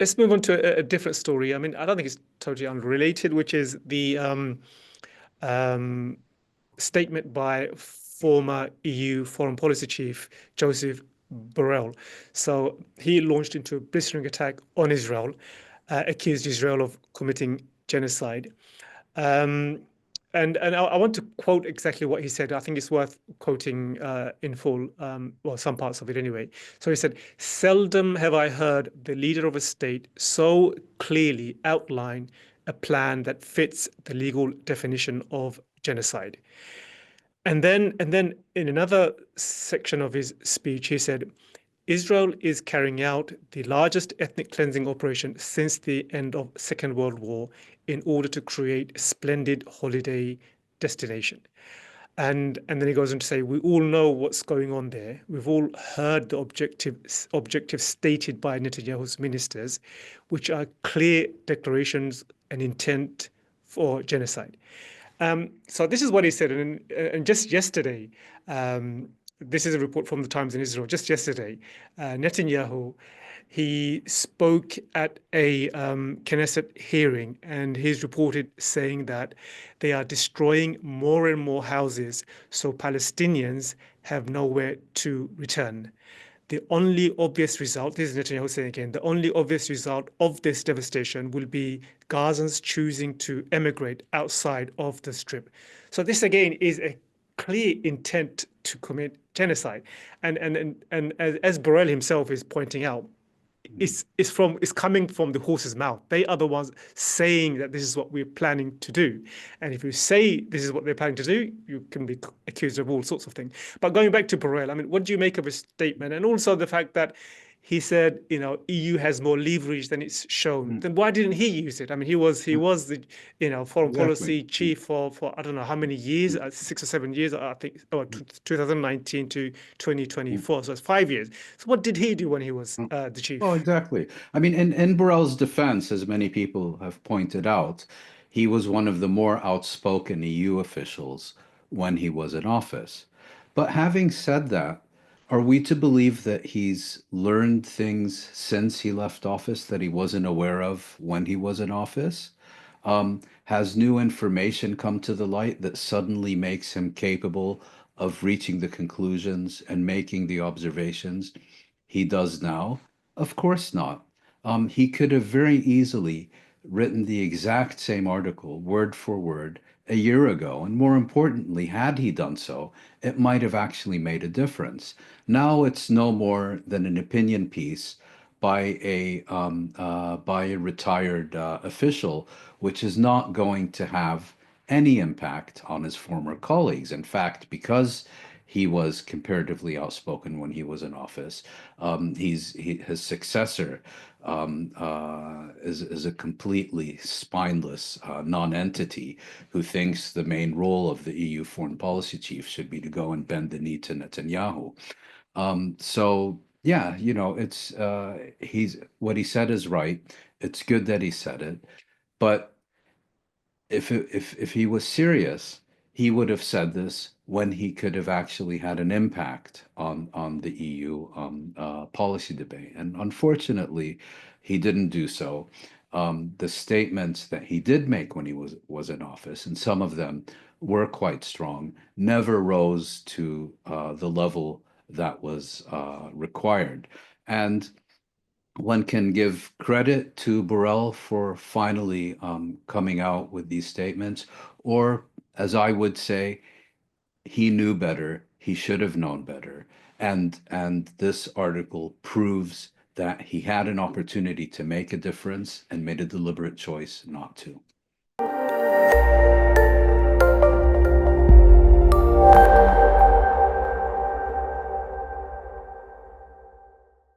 let's move on to a different story. I mean, I don't think it's totally unrelated, which is the um, statement by former EU foreign policy chief Joseph Borrell. So he launched into a blistering attack on Israel, accused Israel of committing genocide. Um, and I want to quote exactly what he said. I think it's worth quoting in full, well, some parts of it anyway. So he said, "Seldom have I heard the leader of a state so clearly outline a plan that fits the legal definition of genocide." And then in another section of his speech, he said, Israel is carrying out the largest ethnic cleansing operation since the end of Second World War in order to create a splendid holiday destination. And then he goes on to say, we all know what's going on there. We've all heard the objectives stated by Netanyahu's ministers, which are clear declarations and intent for genocide. So this is what he said, and just yesterday, this is a report from the Times in Israel. Just yesterday, Netanyahu, he spoke at a Knesset hearing, and he's reported saying that they are destroying more and more houses, so Palestinians have nowhere to return. The only obvious result, this is Netanyahu saying again, the only obvious result of this devastation will be Gazans choosing to emigrate outside of the Strip. So this again is a clear intent to commit genocide. And as Borrell himself is pointing out, it's coming from the horse's mouth. They are the ones saying that this is what we're planning to do. And if you say this is what they're planning to do, you can be accused of all sorts of things. But going back to Borrell, I mean, what do you make of his statement? And also the fact that he said, EU has more leverage than it's shown. Mm. Then why didn't he use it? I mean, he was the foreign policy Exactly. chief for I don't know how many years, 6 or 7 years, I think, 2019 to 2024. So it's 5 years. So what did he do when he was the Well, chief? exactly. I mean, in Burrell's defense, as many people have pointed out, he was one of the more outspoken EU officials when he was in office. But having said that, are we to believe that he's learned things since he left office that he wasn't aware of when he was in office? Has new information come to the light that suddenly makes him capable of reaching the conclusions and making the observations he does now? Of course not. He could have very easily written the exact same article, word for word, a year ago. And more importantly, had he done so, it might have actually made a difference. Now it's no more than an opinion piece by a retired official, which is not going to have any impact on his former colleagues. In fact, because he was comparatively outspoken when he was in office, his successor is a completely spineless non-entity who thinks the main role of the EU foreign policy chief should be to go and bend the knee to Netanyahu. So yeah, it's he's what he said is right. It's good that he said it, but if he was serious, he would have said this when he could have actually had an impact on the EU policy debate. And unfortunately, he didn't do so. The statements that he did make when he was in office, and some of them were quite strong, never rose to the level that was required. And one can give credit to Borrell for finally coming out with these statements, or as I would say, he knew better. He should have known better. And this article proves that he had an opportunity to make a difference and made a deliberate choice not to.